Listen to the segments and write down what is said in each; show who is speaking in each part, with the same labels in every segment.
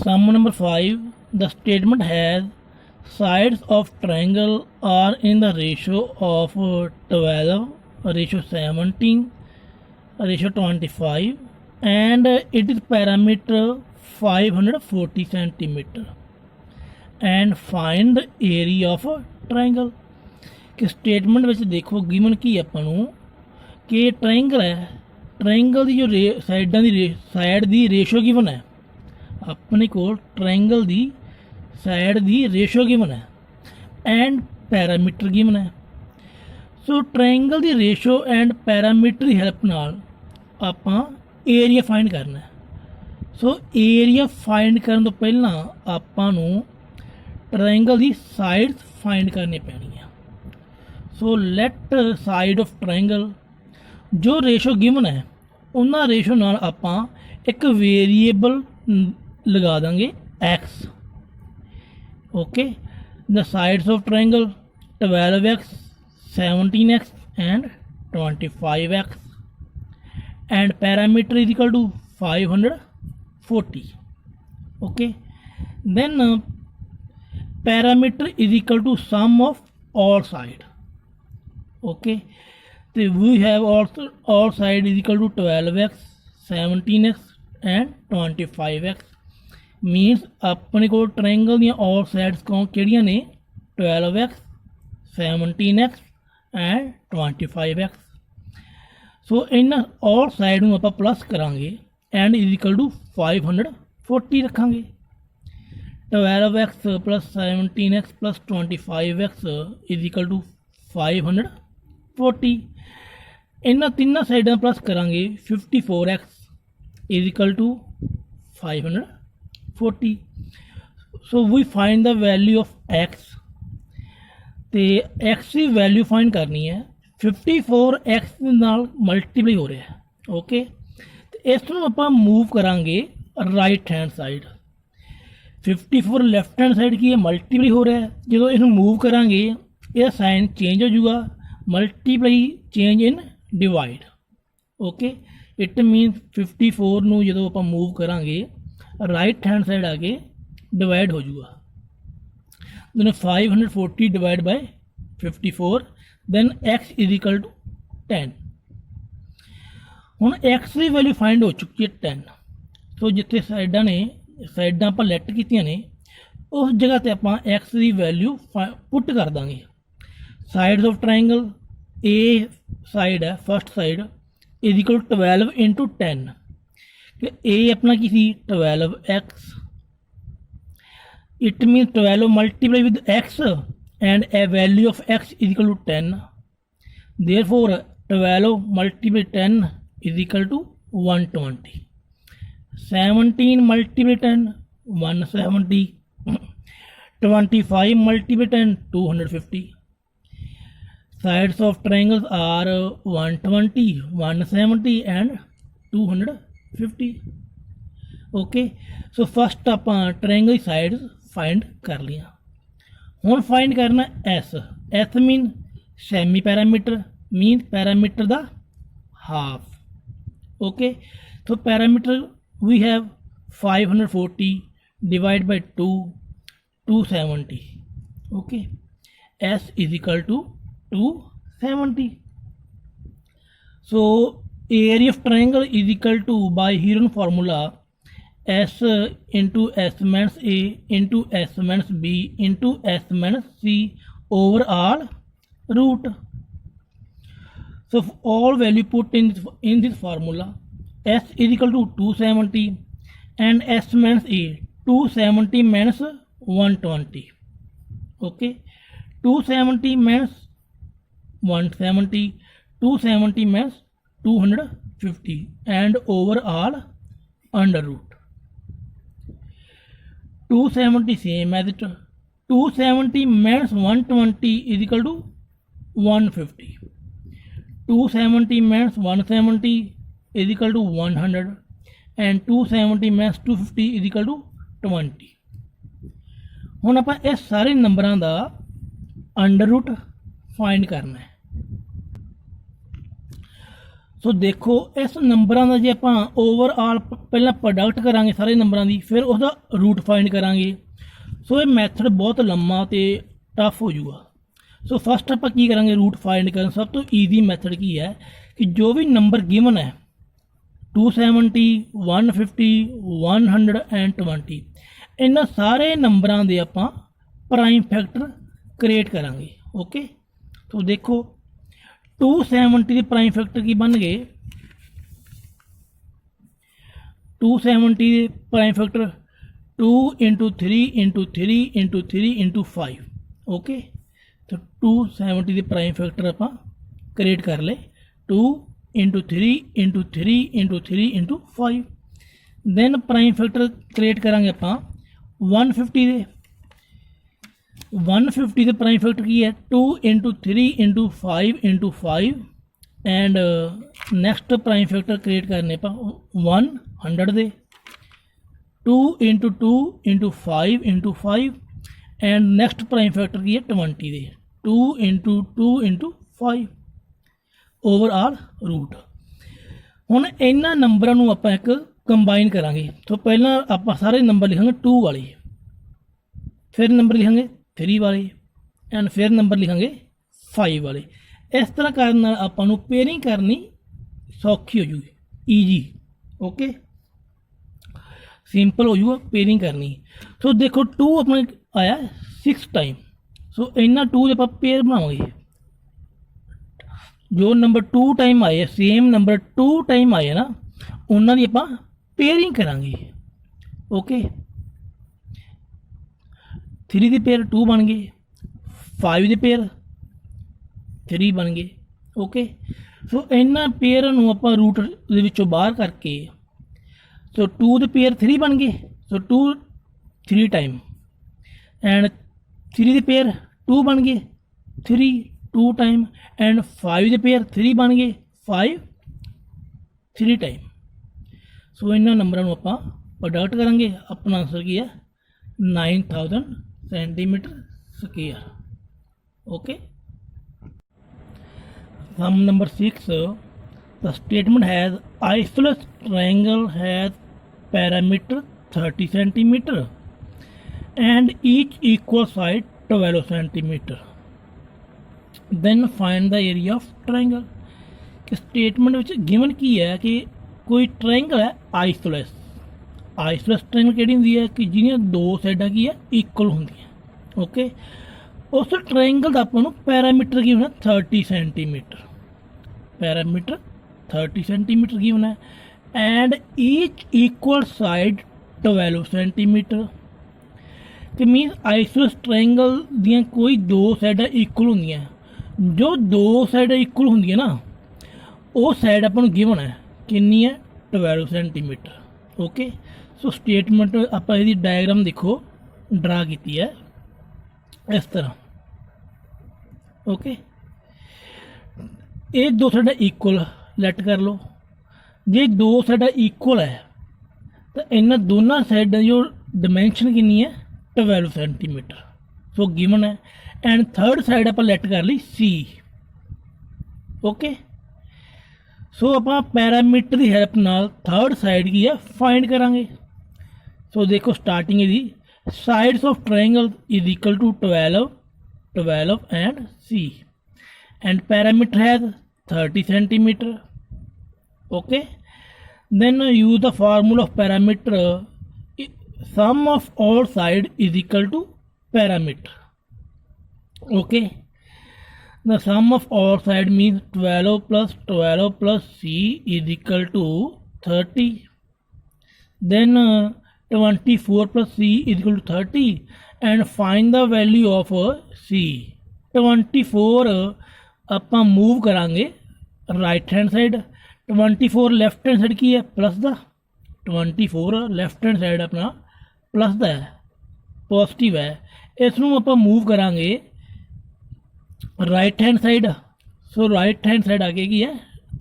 Speaker 1: Sum number 5. The statement has sides of triangle are in the ratio of 12, ratio 17, ratio 25, and it is parameter 540 centimeter. And find the area of a triangle. कि statement ਵਿੱਚ ਦੇਖੋ given ਕੀ ਆਪਾਂ ਨੂੰ ਕਿ triangle ਹੈ, triangle ਦੀ ਜੋ ਸਾਈਡਾਂ ਦੀ side ਦੀ ratio given ਹੈ ਆਪਣੇ ਕੋਲ, ਟ੍ਰਾਇੰਗਲ ਦੀ ਸਾਈਡ ਦੀ ਰੇਸ਼ੋ ਗਿਵਨ ਹੈ ਐਂਡ ਪੈਰਾਮੀਟਰ ਗਿਵਨ ਹੈ। ਸੋ triangle the ratio and parameter ਦੀ ਹੈਲਪ ਨਾਲ ਆਪਾਂ ਏਰੀਆ ਫਾਈਂਡ ਕਰਨਾ ਹੈ। ਸੋ ਏਰੀਆ ਫਾਈਂਡ ਕਰਨ ਤੋਂ ਪਹਿਲਾਂ ਆਪਾਂ ਨੂੰ ਟ੍ਰਾਇੰਗਲ ਦੀ ਸਾਈਡਸ ਫਾਈਂਡ ਕਰਨੀ ਪੈਣੀ ਹੈ। ਸੋ ਲੈਟ ਸਾਈਡ ਆਫ ਟ੍ਰਾਇੰਗਲ ਜੋ ਰੇਸ਼ੋ ਗਿਵਨ ਹੈ ਉਹਨਾਂ ਰੇਸ਼ੋ ਨਾਲ ਆਪਾਂ ਇੱਕ ਵੇਰੀਏਬਲ ਲਗਾ ਦਾਂਗੇ x। Okay, the sides of triangle 12x, 17x and 25x and parameter is equal to 540. Okay, then parameter is equal to sum of all side. Okay, so we have also all side is equal to 12x, 17x and 25x. means अपने को triangle ਦੀਆਂ all sides कौन ਕਿਹੜੀਆਂ ਨੇ 12x, 17x and 25x। ਸੋ ਇਹਨਾਂ all side ਨੂੰ ਆਪਾਂ plus ਕਰਾਂਗੇ and is equal to 540 ਰੱਖਾਂਗੇ। 12x plus 17x plus 25x is equal to 540। ਇਹਨਾਂ ਤਿੰਨਾਂ ਸਾਈਡਾਂ ਪਲੱਸ ਕਰਾਂਗੇ 54x is equal to 540। so we find the value of x ਤੇ x ਦੀ ਵੈਲਿਊ ਫਾਈਂਡ ਕਰਨੀ ਹੈ 54x ਦੇ ਨਾਲ ਮਲਟੀਪਲਾਈ ਹੋ ਰਿਹਾ ਹੈ। ਓਕੇ, ਤੇ ਇਸ ਨੂੰ ਆਪਾਂ ਮੂਵ ਕਰਾਂਗੇ right hand side. 54 left hand side ਕੀ ਹੈ ਮਲਟੀਪਲਾਈ ਹੋ ਰਿਹਾ ਹੈ, ਜਦੋਂ ਇਹਨੂੰ ਮੂਵ ਕਰਾਂਗੇ ਇਹਦਾ ਸਾਈਨ ਚੇਂਜ ਹੋ ਜਾਊਗਾ, multiply change in divide. Okay, it means 54 ਨੂੰ ਜਦੋਂ ਆਪਾਂ ਮੂਵ ਕਰਾਂਗੇ ਰਾਈਟ ਹੈਂਡ ਸਾਈਡ ਆ ਕੇ ਡਿਵਾਈਡ ਹੋ ਜਾਊਗਾ। then 540 divided by 54, then x is equal to 10। ਹੁਣ x ਦੀ ਵੈਲਿਊ ਫਾਈਂਡ ਹੋ ਚੁੱਕੀ ਹੈ 10। ਸੋ ਜਿੱਥੇ ਸਾਈਡਾਂ ਨੇ ਸਾਈਡਾਂ ਆਪਾਂ ਲੈਟ ਕੀਤੀਆਂ ਨੇ ਉਸ ਜਗ੍ਹਾ ਤੇ ਆਪਾਂ x ਦੀ ਵੈਲਿਊ ਪੁੱਟ ਕਰ ਦਾਂਗੇ। Sides of triangle a side ਹੈ first side is equal 12 into 10 ਕਿ a ਆਪਣਾ ਕੀ ਸੀ 12x। it means 12 multiply with x and a value of x is equal to 10, therefore 12 multiply 10 is equal to 120। 17 multiply 10 170, 25 multiply 10 250। sides of triangles are 120, 170 and 250। okay, so first ਆਪਾਂ triangle sides find कर लिया। हुण find करना S. S mean semi perimeter, mean perimeter दा half. Okay, तो perimeter we have 540 divide by 2 270। Okay, S is equal to 270। So area of triangle is equal to by Heron formula S into S minus A into S minus B into S minus C over all root। so all value put in this formula, S is equal to 270 and S minus A 270 minus 120। okay, 270 minus 170, 270 minus 250 and over all under root। 270 same as it, 270 minus 120 is equal to 150, 270 minus 170 is equal to 100 and 270 minus 250 is equal to 20। ਹੁਣ ਆਪਾਂ ਇਹ ਸਾਰੇ ਨੰਬਰਾਂ ਦਾ under route find ਕਰਨਾ ਹੈ। ਸੋ ਦੇਖੋ ਇਸ ਨੰਬਰਾਂ ਦਾ ਜੇ ਆਪਾਂ ਓਵਰਆਲ ਪਹਿਲਾਂ ਪ੍ਰੋਡਕਟ ਕਰਾਂਗੇ ਸਾਰੇ ਨੰਬਰਾਂ ਦੀ, ਫਿਰ ਉਹਦਾ ਰੂਟ ਫਾਈਂਡ ਕਰਾਂਗੇ। ਸੋ ਇਹ ਮੈਥਡ ਬਹੁਤ ਲੰਮਾ ਤੇ ਟਫ ਹੋ ਜਾਊਗਾ। ਸੋ ਫਸਟ ਆਪਾਂ ਕੀ ਕਰਾਂਗੇ, ਰੂਟ ਫਾਈਂਡ ਕਰਨ। ਸਭ ਤੋਂ ਈਜ਼ੀ ਮੈਥਡ ਕੀ ਹੈ ਕਿ ਜੋ ਵੀ ਨੰਬਰ ਗਿਵਨ ਹੈ 270, 150, 120, ਇਹਨਾਂ ਸਾਰੇ ਨੰਬਰਾਂ ਦੇ ਆਪਾਂ ਪ੍ਰਾਈਮ ਫੈਕਟਰ ਕ੍ਰੀਏਟ ਕਰਾਂਗੇ। ਓਕੇ, ਸੋ ਦੇਖੋ 270 ਦੇ ਪ੍ਰਾਈਮ ਫੈਕਟਰ ਕੀ ਬਣ ਗਏ, 270 ਦੇ ਪ੍ਰਾਈਮ ਫੈਕਟਰ 2 × 3 × 3 × 3 × 5। ਓਕੇ, तो 270 ਦੇ ਪ੍ਰਾਈਮ ਫੈਕਟਰ ਆਪਾਂ ਕ੍ਰੀਏਟ ਕਰ ਲਏ 2 × 3 × 3 × 3 × 5। ਦੈਨ ਪ੍ਰਾਈਮ ਫੈਕਟਰ ਕ੍ਰੀਏਟ ਕਰਾਂਗੇ ਆਪਾਂ 150 ਦੇ 150 ਦੇ ਪ੍ਰਾਈਮ ਫੈਕਟਰ ਕੀ ਹੈ 2 × 3 × 5 × 5 and next prime factor create ਕਰਨੇ ਆਪਾਂ 100 ਦੇ 2 × 2 × 5 × 5 ਐਂਡ ਨੈਕਸਟ ਪ੍ਰਾਈਮ ਫੈਕਟਰ ਕੀ ਹੈ 20 ਦੇ 2 × 2 × 5 ਓਵਰਆਲ ਰੂਟ। ਹੁਣ ਇਹਨਾਂ ਨੰਬਰਾਂ ਨੂੰ ਆਪਾਂ ਇੱਕ ਕੰਬਾਈਨ ਕਰਾਂਗੇ। ਸੋ ਪਹਿਲਾਂ ਆਪਾਂ ਸਾਰੇ ਨੰਬਰ ਲਿਖਾਂਗੇ 2 ਵਾਲੇ, ਫਿਰ ਨੰਬਰ ਲਿਖਾਂਗੇ 3 ਵਾਲੇ ਐਂਡ ਫਿਰ ਨੰਬਰ ਲਿਖਾਂਗੇ 5 ਵਾਲੇ। ਇਸ ਤਰ੍ਹਾਂ ਕਰਨ ਨਾਲ ਆਪਾਂ ਨੂੰ ਪੇਅਰਿੰਗ ਕਰਨੀ ਸੌਖੀ ਹੋ ਜੂਗੀ, ਈਜੀ। ਓਕੇ, ਸਿੰਪਲ ਹੋ ਜੂਗਾ ਪੇਅਰਿੰਗ ਕਰਨੀ। ਸੋ ਦੇਖੋ 2 ਆਪਣੇ ਆਇਆ 6 ਟਾਈਮ। ਸੋ ਇਹਨਾਂ 2 ਦੇ ਆਪਾਂ ਪੇਅਰ ਬਣਾਵਾਂਗੇ। ਜੋ ਨੰਬਰ 2 ਟਾਈਮ ਆਏ, ਸੇਮ ਨੰਬਰ 2 ਟਾਈਮ ਆਏ ਨਾ, ਉਹਨਾਂ ਦੀ ਆਪਾਂ ਪੇਅਰਿੰਗ ਕਰਾਂਗੇ। ਓਕੇ, 3 ਦੇ ਪੇਅਰ 2 ਬਣ ਗਏ, 5 ਦੇ ਪੇਅਰ 3 ਬਣ ਗਏ। ਓਕੇ, ਸੋ ਇਹਨਾਂ ਪੇਅਰ ਨੂੰ ਆਪਾਂ ਰੂਟ ਦੇ ਵਿੱਚੋਂ ਬਾਹਰ ਕਰਕੇ, ਸੋ 2 ਦੇ ਪੇਅਰ 3 ਬਣ ਗਏ। ਸੋ 2 3 ਟਾਈਮ ਐਂਡ 3 ਦੇ ਪੇਅਰ 2 ਬਣ ਗਏ 3 2 ਟਾਈਮ ਐਂਡ 5 ਦੇ ਪੇਅਰ 3 ਬਣ ਗਏ 5 3 ਟਾਈਮ। ਸੋ ਇਹਨਾਂ ਨੰਬਰਾਂ ਨੂੰ ਆਪਾਂ ਪ੍ਰੋਡਕਟ ਕਰਾਂਗੇ। ਆਪਣਾ ਆਂਸਰ ਕੀ ਹੈ 9000 centimetre square. Okay, sum number 6, the statement has isosceles triangle has parameter 30 centimeter and each equal side 12 centimeter. Then find the area of triangle। कि स्टेटमेंट ਵਿੱਚ ਗਿਵਨ ਕੀ ਹੈ ਕਿ ਕੋਈ ਟ੍ਰਾਇੰਗਲ ਹੈ ਆਈਸੋਲੈਸ। ਆਈਸੋਲੈਸ ਟ੍ਰਾਇੰਗਲ ਕਿਹੜੀ ਹੁੰਦੀ ਹੈ ਕਿ ਜਿਹਦੀਆਂ ਦੋ ਸਾਈਡਾਂ ਕੀ ਹੈ ਇਕੁਅਲ ਹੁੰਦੀਆਂ। ਓਕੇ, ਉਸ ਟ੍ਰਾਇੰਗਲ ਦਾ ਆਪਾਂ ਨੂੰ ਪੈਰਾਮੀਟਰ ਕੀ ਹੋਣਾ 30 ਸੈਂਟੀਮੀਟਰ। ਪੈਰਾਮੀਟਰ 30 ਸੈਂਟੀਮੀਟਰ ਕੀ ਹੋਣਾ ਐਂਡ ਈਚ ਇਕੁਅਲ ਸਾਈਡ 12 ਸੈਂਟੀਮੀਟਰ। ਕਿ ਮੀਨਸ ਆਈਸੋਲੈਸ ਟ੍ਰਾਇੰਗਲ ਦੀਆਂ ਕੋਈ ਦੋ ਸਾਈਡਾਂ ਇਕੁਅਲ ਹੁੰਦੀਆਂ। ਜੋ ਦੋ ਸਾਈਡਾਂ ਇਕੁਅਲ ਹੁੰਦੀਆਂ ਨਾ, ਉਹ ਸਾਈਡ ਆਪਾਂ ਨੂੰ ਗਿਵਨ ਹੈ ਕਿੰਨੀ ਹੈ 12 ਸੈਂਟੀਮੀਟਰ। ਓਕੇ, ਸੋ ਸਟੇਟਮੈਂਟ ਆਪਾਂ ਇਹਦੀ ਡਾਇਗਰਾਮ ਦੇਖੋ ਡਰਾ ਕੀਤੀ ਹੈ ਇਸ ਤਰ੍ਹਾਂ। ਓਕੇ, ਇਹ ਦੋ ਸਾਈਡਾਂ ਇਕੁਅਲ ਲੈਟ ਕਰ ਲਓ। ਜੇ ਦੋ ਸਾਈਡਾਂ ਇਕੁਅਲ ਹੈ ਤਾਂ ਇਹਨਾਂ ਦੋਨਾਂ ਸਾਈਡਾਂ ਦੀ ਜੋ ਡਾਇਮੈਂਸ਼ਨ ਕਿੰਨੀ ਹੈ 12 ਸੈਂਟੀਮੀਟਰ। ਸੋ ਗਿਵਨ ਹੈ ਐਂਡ ਥਰਡ ਸਾਈਡ ਆਪਾਂ ਲੈਟ ਕਰ ਲਈ C। ਓਕੇ, ਸੋ ਆਪਾਂ ਪੈਰਾਮੀਟਰ ਦੀ ਹੈਲਪ ਨਾਲ ਥਰਡ ਸਾਈਡ ਕੀ ਹੈ ਫਾਈਂਡ ਕਰਾਂਗੇ। ਸੋ ਦੇਖੋ ਸਟਾਰਟਿੰਗ ਇਹਦੀ sides of triangle is equal to 12 12 and C and parameter has 30 centimeter. Okay, then use the formula of parameter. Sum of all side is equal to parameter. Okay, the sum of all side means 12 plus 12 plus C is equal to 30. Then 24 plus C is equal to 30 and find the value of C. 24 ਆਪਾਂ move ਕਰਾਂਗੇ right hand side. 24 left hand side ਕੀ ਹੈ plus ਦਾ। 24 left hand side ਆਪਣਾ plus ਦਾ ਹੈ, positive ਹੈ। ਇਸ ਨੂੰ ਆਪਾਂ ਮੂਵ ਕਰਾਂਗੇ right hand side. So right hand side ਅੱਗੇ ਕੀ ਹੈ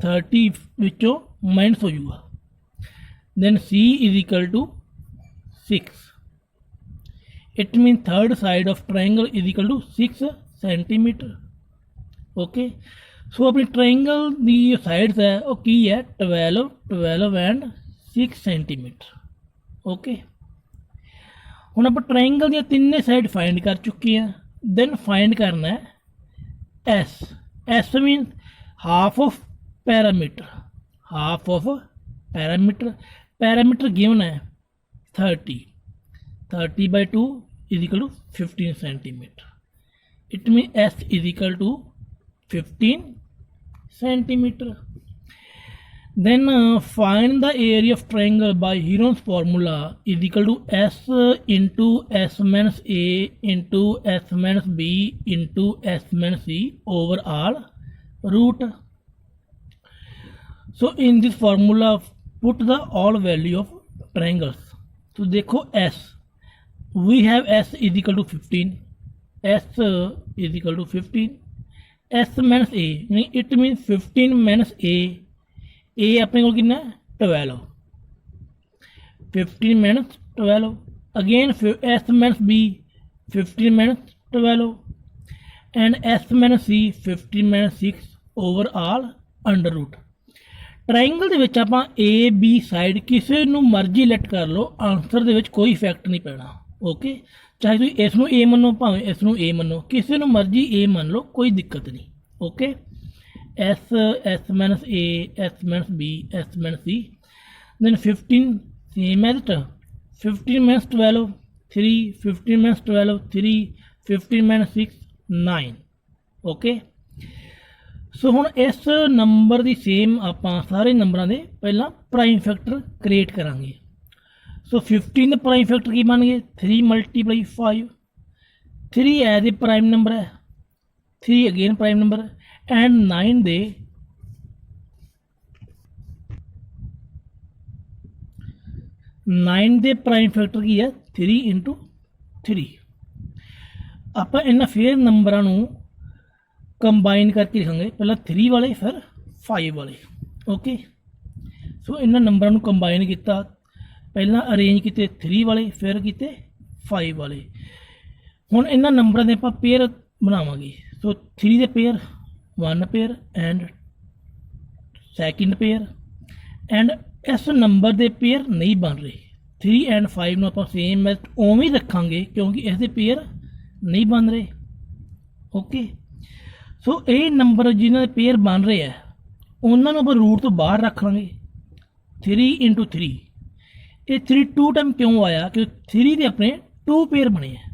Speaker 1: 30 ਵਿੱਚੋਂ ਮਾਈਨਸ ਹੋ ਜੂਗਾ। Then C is equal to 6। It mean third side of triangle is equal to 6 centimeter. Okay, so अपनी ट्रायंगल दी साइड्स है वो की है 12 12 एंड 6 सेंटीमीटर। ओके, हुण आप ट्रायंगल दी तिन्ने साइड फाइंड कर चुके हैं। देन फाइंड करना है S. S mean half of parameter, half of parameter. Parameter given है 30, 30/2 is equal to 15 centimetre. It mean S is equal to 15 centimeter. Then find the area of triangle by Heron's formula is equal to S into S minus A into S minus B into S minus C over all root. So in this formula put the all value of triangles. So देखो S, we have S is equal to 15, S is equal to 15, S minus A, it means 15 minus A, A अपने को कितना 12, 15 minus 12, again S minus B 15 minus 12 and S minus C 15 minus 6 over all under root. Triangle ਦੇ ਵਿੱਚ ਆਪਾਂ A B side ਕਿਸੇ ਨੂੰ ਮਰਜ਼ੀ light ਕਰ ਲਓ, ਆਨਸਰ ਦੇ ਵਿੱਚ ਕੋਈ ਇਫੈਕਟ ਨਹੀਂ ਪੈਣਾ। ਓਕੇ, चाहे तुम इसनों ए मनो भावें इसनों ए मनो, किसी ਨੂੰ मर्जी ए मन लो, कोई दिक्कत नहीं। Okay, S S minus A S minus B S minus C, then 15 same as it, 15 minus 12 3, 15 minus 12 3, 15 minus 6 9। Okay, so हुण इस नंबर की सेम आपां सारे नंबरां दे पहला प्राइम फैक्टर क्रिएट करांगे। सो 15 के प्राइम फैक्टर की बन गए 3 × 5, 3 एज ए प्राइम नंबर है, 3 अगेन प्राइम नंबर है, and 9 they 9 they prime factor की है 3 × 3। आप इन्होंने फिर नंबरों कंबाइन करके लिखेंगे, पहला 3 वाले फिर 5 वाले। ओके, सो इन्होंने नंबरों कंबाइन किया, पहला अरेंज किए 3 वाले फिर किए 5 वाले। हुण इन्हां नंबरों के आप पेयर बनावांगे। सो 3 के pair 1 pair and second pair, and इस नंबर के पेयर नहीं बन रहे। 3 एंड 5 नूं आपां सेम उवें ही रखांगे क्योंकि इसके पेयर नहीं बन रहे। ओके, सो ये नंबर जिन्हां के पेयर बन रहे हैं उन्होंने आपां रूट तो बाहर रख लांगे। 3 × 3, ये 3 2 टाइम क्यों आया, क्योंकि 3 के अपने 2 पेयर बने हैं।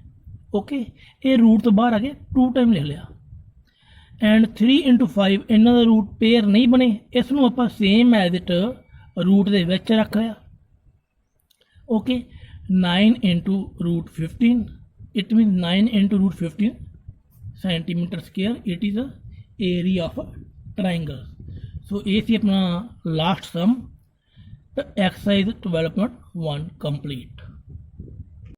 Speaker 1: ओके, ये रूट तो बाहर आके 2 टाइम लिख लिया, एंड 3 × 5 इन्हों का रूट पेयर नहीं बने, इसनों आप सेम एज इट रूट के विच रख लिया। Okay, 9 × √15, it mean 9 × √15 centimetre square, it is a area of triangle. So ये सी अपना लास्ट सम, exercise 12.1 complete।